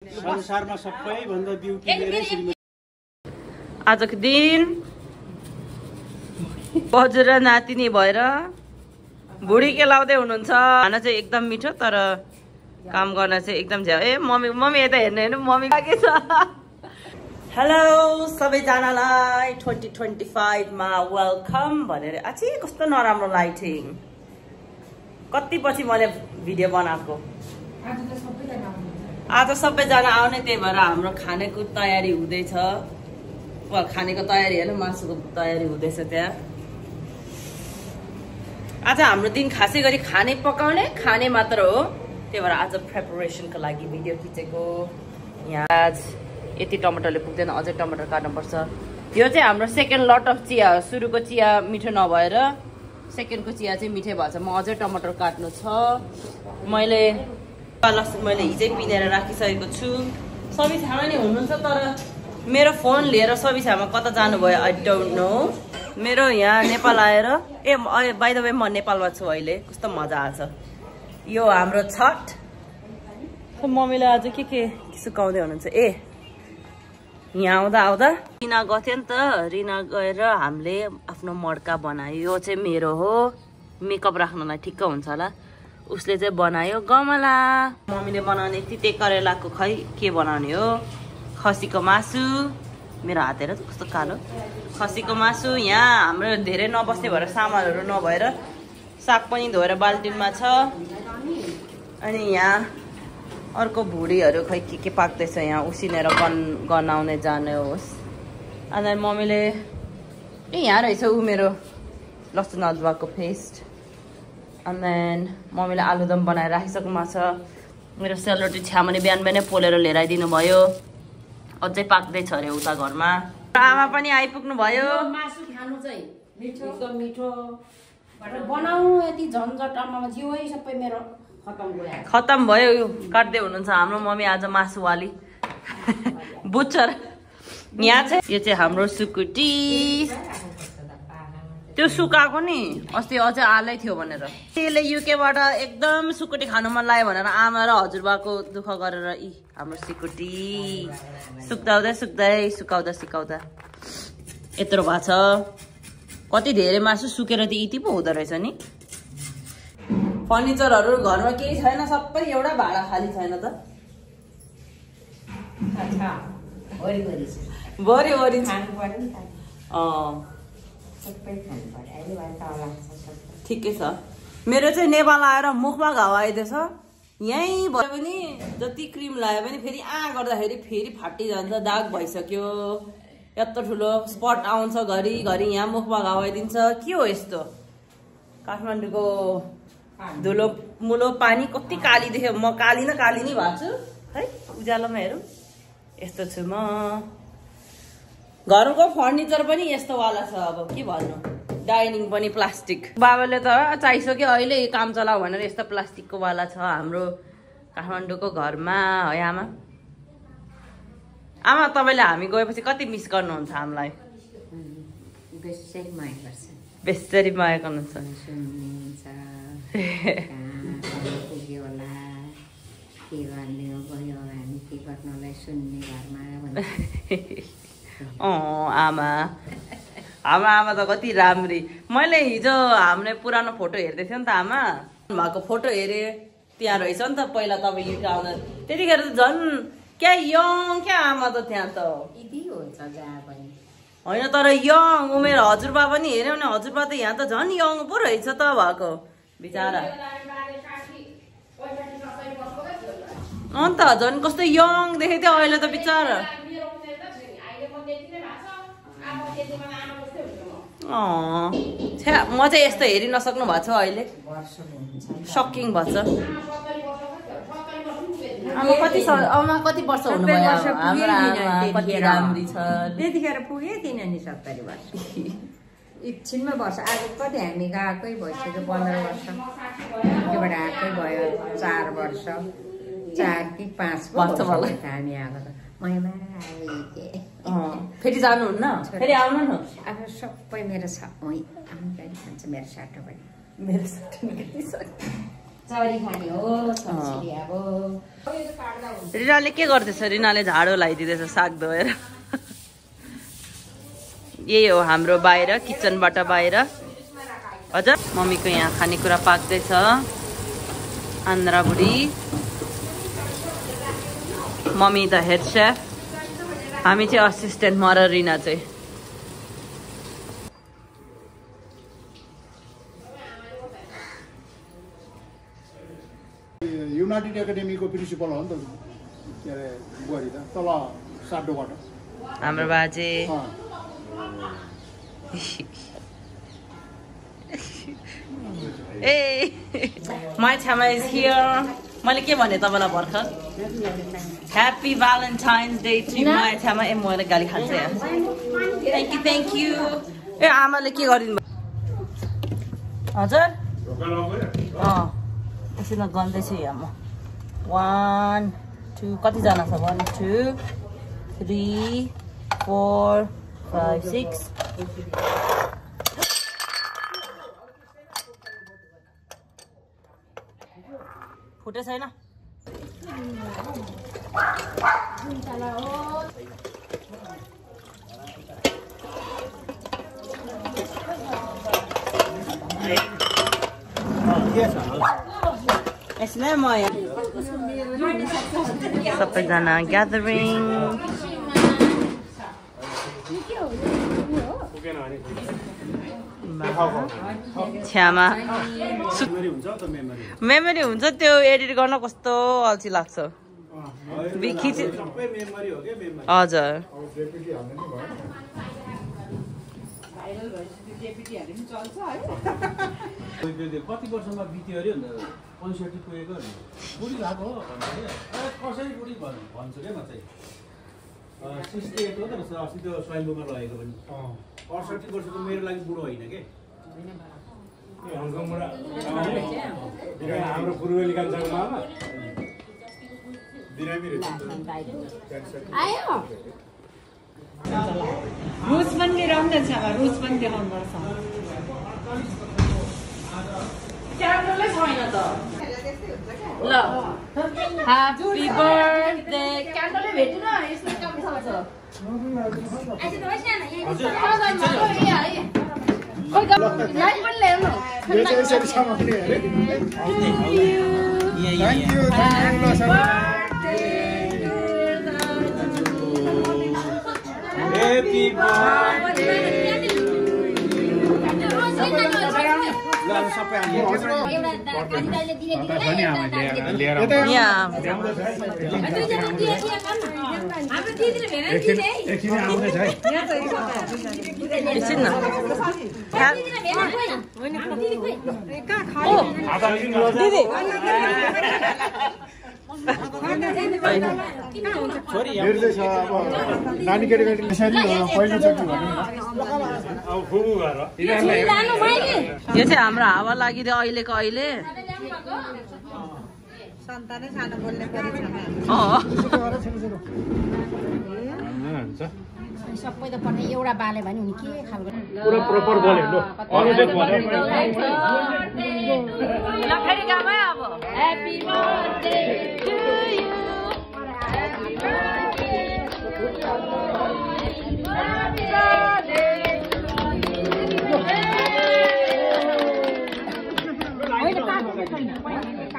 संसारमा सबैभन्दा ब्युटी मेरै श्रीमती। आजको दिन बजेर नातिनी भएर बुढी केलाउँदै हुनुहुन्छ। खाना चाहिँ एकदम मिठो तर काम गर्न चाहिँ एकदम झ्याउ। ए मम्मी यता हेर्नु हेर्नु मम्मी के छ। हेलो सबैजनालाई 2025 मा वेलकम भनेर। अझै कस्तो नराम्रो लाइटिङ, कति पछि मैले भिडियो बनाएको। आज सबैजना आउने, त्यही भएर हाम्रो खानेको तयारी हुँदैछ। खानेको तयारी होइन, मासुको तयारी हुँदैछ त्यहाँ। आज हाम्रो दिन खासै गरी खाने पकाउने खाने मात्र हो, त्यही भएर आज प्रिपरेसनको लागि भिडियो खिचेको। यहाँ आज यति टमाटरले पुग्दैन, अझै टमाटर काट्नुपर्छ। यो चाहिँ हाम्रो सेकेन्ड लट अफ चिया हो। सुरुको चिया मिठो नभएर सेकेन्डको चिया चाहिँ मिठै भएछ। म अझै टमाटर काट्नु छ। मैले हिजै पिनेर राखिसकेको छु। सबिछामा नि हुनुहुन्छ, तर मेरो फोन लिएर सबिछामा कता जानुभयो आई डोन्ट नो। मेरो यहाँ नेपाल आएर बाइ द वे म नेपालमा छु अहिले। कस्तो मजा आछ। यो हाम्रो छठ। मम्मीले आज के सुकाउँदै हुनुहुन्छ। यहाँ आउँदा रिना गएको थियो नि त। रिना गएर हामीले आफ्नो मड्का बनायो। यो चाहिँ मेरो हो, मेकअप राख्नलाई ठिक्क हुन्छ होला। उसले चाहिँ बनायो गमला। मम्मीले बनाउने तिते करेलाको खै के बनाउने हो। खसीको मासु, मेरो हात हेर कस्तो कालो। खसीको मासु। यहाँ हाम्रो धेरै नबस्ने भएर सामानहरू नभएर साग पनि धोएर बाल्टिनमा छ। अनि यहाँ अर्को भुडीहरू खै के पाक्दैछ। यहाँ उसिनेर गनाउने जाने होस्। अनि मम्मीले यहाँ रहेछ ऊ मेरो लसुन अदुवाको पेस्ट। अनि मम्मीले आलुदम बनाएर राखिसक्नु छ। मेरो सेलरोटी छ्यामनी बिहान पोलेर लिएर आइदिनु भयो। अझै पाक्दैछ अरे उता घरमा। आमा पनि आइपुग्नु भयो। मासु खानु चाहिँ मिठो, एकदम मिठो बनाउनु। यति झन्झटमा जिउै सबै मेरो खतम भयो। यो काट्दै हुनुहुन्छ हाम्रो मम्मी आज मासुवाली बुचर। यहाँ चाहिँ यो चाहिँ हाम्रो सुकुटी। त्यो सुकाएको नि अस्ति अझै आलै थियो भनेर। त्यसले युकेबाट एकदम सुकुटी खानु मन लाग्यो भनेर आमा र हजुरबाको दुःख गरेर हाम्रो सुकुटी सुकाउँदा यत्रो भएको छ। कति धेरै मासु सुकेर त यति पो हुँदो रहेछ नि। फर्निचरहरू घरमा केही छैन, सबै एउटा भाडा खाली छैन त। वरिपरि ठिकै छ। मेरो चाहिँ नेपाल आएर मुखमा घाउ आइदिएछ। यहीँ भयो भने जति क्रिम लगायो भने फेरि गर्दाखेरि फेरि फाटिजान्छ, दाग भइसक्यो। यत्रो ठुलो स्पट आउँछ घरि यहाँ मुखमा घाउ आइदिन्छ। के हो यस्तो। काठमाडौँको धुलो मुलो पानी कति काली देख्यो। म काली नै भएको छु है। उज्यालोमा हेरौँ यस्तो छु म। घरको फर्निचर पनि यस्तो वाला छ। अब के भन्नु। डाइनिङ पनि प्लास्टिक। बाबाले त चाहिसक्यो अहिले काम चलाऊ भनेर यस्तो प्लास्टिकको वाला छ हाम्रो काठमाडौँको घरमा है। आमा तपाईँले हामी गएपछि कति मिस गर्नुहुन्छ हामीलाई। बेसरी माया गर्नुहुन्छ। आमा त कति राम्री। मैले हिजो हामीले पुरानो फोटो हेर्दै थियो नि त। आमा भएको फोटो हेरेँ, त्यहाँ रहेछ नि त पहिला तपाईँ युके आउँदा। त्यतिखेर त झन् क्या यङ क्या आमा त त्यहाँ त होइन, तर यङ उमेर। हजुरबा पनि हेऱ्यौ भने हजुरबा त यहाँ त झन् यङ पो रहेछ त भएको बिचारा। अन्त झन् कस्तो यङ देखेको थियो अहिले त बिचारा। म चाहिँ यस्तो हेरि नसक्नु भएको छ अहिले। सकिङ भएको छ। कति वर्ष हुनुभयो। कति राम्री छ। त्यतिखेर पुगे किन नि 70 वर्ष। एकछिनमा वर्ष आज कति हामी गएकै भइसक्यो 15 वर्ष। त्योबाट आएकै भयो 4 वर्ष 4 कि 5 वर्ष हामी आएको त। फेरि जानुहुन्न। फेरि आउनु न। अब सबै मेरो छ। गाडी खान्छ मेरो साटो पनि। मेरो साटो चरी खाने हो छछिरी अब रिनाले के गर्दैछ रिनाले झाडो लगाइदिँदैछ साग धोएर यही हो हाम्रो बाहिर किचनबाट बाहिर हजुर मम्मीको यहाँ खानेकुरा पाक्दैछ आन्द्रा बुढी मम्मी द हेड शेफ हामी चाहिँ असिस्टेन्ट म र रिना चाहिँ युनाइटेड एकाडेमीको प्रिन्सिपल हो नि त के अरे बुहारी त तल साटोबाट हाम्रो बाजे ए माई छामा इज हियर मैले के भने तपाईँलाई भर्खर happy valentine's day to my छामा ए मैले गाली खान्छ थ्याङ्क यू ए आमाले के गरिदिनु हजुर एकछिन गन्दैछु यहाँ म 1 2 कतिजना छ 1 2 3 4 5 6 फुटे छैन यसले म सबैजना ग्यादरिङ छ्यामा मेमोरी हुन्छ त्यो एडिट गर्न कस्तो अल्छी लाग्छ हजुर कति वर्षमा बित्यो अरे भन्दा 65 पुगेको बुढी भएको हो कसरी बुढी भन्छु क्या म चाहिँ 68 हो त अस्ति त्यो स्वयम्भूमा लगेको पनि 68 वर्षको मेरो लागि बुढो होइन के हाम्रो पूर्वेली कान्छामा रुच पनि रम्दै छ रुच पनि देखाउनु पर्छ क्यान्डलै छैन त ल ह्याप्पी बर्थडे क्यान्डलै भेटेन यसको कमिसन छ लाइट पनि ल्याउनु Happy birthday. नानी केटाकेटी पहिलोचोटि यो चाहिँ हाम्रो हावा लागिदियो अहिलेको अहिले सबै त पठाइ एउटा बाले भने हुने के खालको पुरा प्रपर बोल्यो लो अनुदेश भन्यो ल फेरि गामै अब happy birthday to you happy birthday happy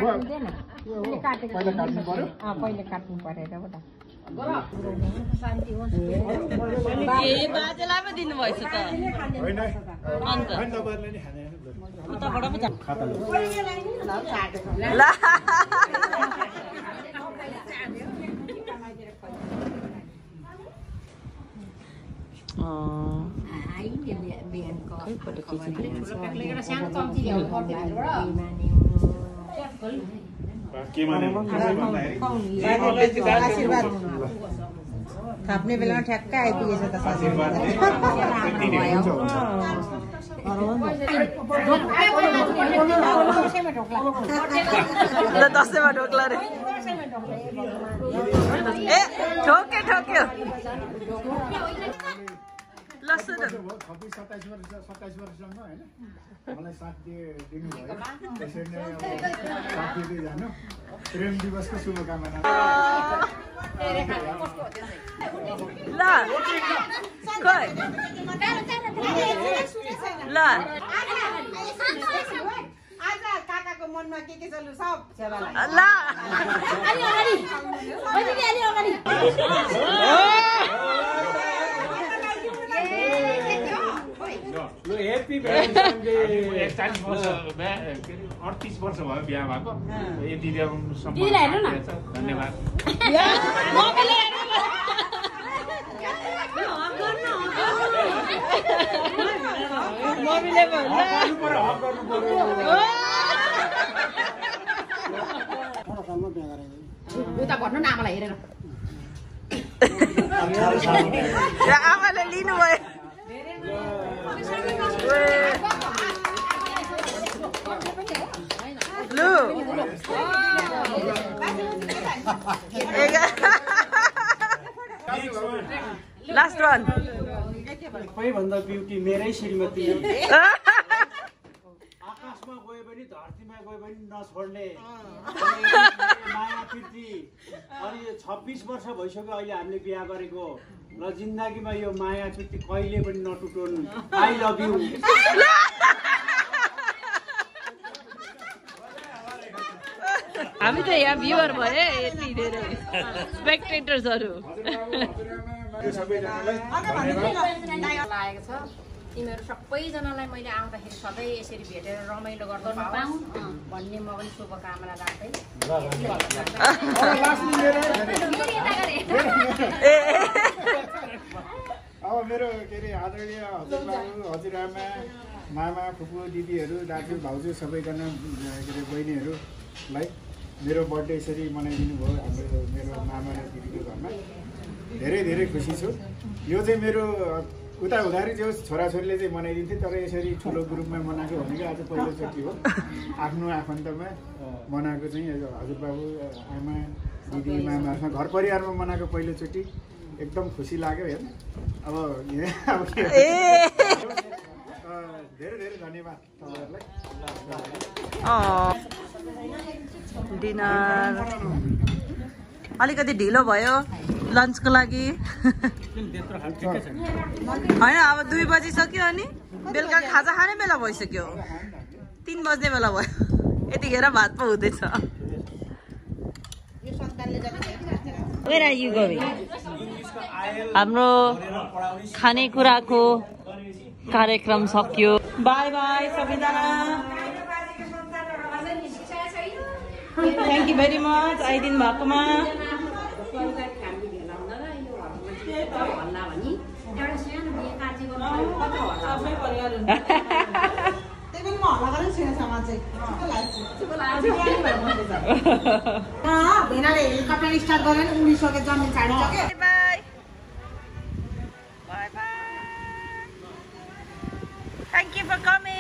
birthday पहिला काट्नु पर्यो पहिले काट्नु परेर ए बाजेलाई पो दिनुभएछ त अन्त उताबाट पो खाता लो ल के माने थाप्ने बेलामा ठ्याक्कै आइपुगेछ त ल दसैँमा ढोक्ला रे ए ठोक्यो ठोक्यो ल सुन 27 वर्षसम्म होइन मलाई साथ दिनुभयो त्यसरी नै अब साथ दिँदै जानु प्रेम दिवसको शुभकामना ल आज काकाको मनमा के चल्नु सब सेवालाई ल हेप्पी भ्यालेन्टाइन डे 41 वर्ष 38 वर्ष भयो बिहा भएको यति सम्म धन्यवाद मम्मीले भन्छ उता भन्नु न आमालाई हेरेर आमाले लिनुभयो लु लास्ट वान सबैभन्दा ब्युटी मेरै श्रीमती आकाशमा गयो भने धरतीमा गयो भने नछोड्ने माया प्रीति अनि 26 वर्ष भइसक्यो अहिले हामीले बिहा गरेको ल जिन्दगीमा यो माया प्रीति कहिले पनि नटुटुन् आई लभ यु हामी त यहाँ भ्युअर भए यति धेरै स्पेक्टेटर्सहरू लागेको छ तिमीहरू सबैजनालाई मैले आउँदाखेरि सधैँ यसरी भेटेर रमाइलो गर्दा पाऊँ भन्ने म पनि शुभकामना राख्दै अब मेरो के अरे आदरणीय हजुरबाबु हजुरआमा मामा फुपू दिदीहरू दाजु भाउजू सबैजना के अरे बहिनीहरूलाई मेरो बर्थडे यसरी मनाइदिनु भयो हाम्रो मेरो मामा र दिदीको घरमा धेरै धेरै खुसी छु यो चाहिँ मेरो उता हुँदाखेरि जो छोराछोरीले चाहिँ मनाइदिन्थे तर यसरी ठुलो ग्रुपमा मनाएको भनेको आज पहिलोचोटि हो आफ्नो आफन्तमा मनाएको चाहिँ हजुरबाबु आमा दिदी मामाहरूमा घर परिवारमा मनाएको पहिलोचोटि एकदम खुसी लाग्यो हेर्नु अब अब के धेरै धेरै धन्यवाद तपाईँहरूलाई डिनर अलिकति ढिलो भयो लन्चको लागि होइन अब 2 बजिसक्यो अनि बेलुका खाजा खाने बेला भइसक्यो 3 बज्ने बेला भयो यतिखेर भात पो हुँदैछ हाम्रो खानेकुराको कार्यक्रम सक्यो बाई बाई सबैजना थ्याङ्क यू भेरी मच आइदिनु भएकोमा हेलिकप्टर स्टार्ट गरेर उडिसक्यो जमिन छाडिसक्यो Thank you for coming.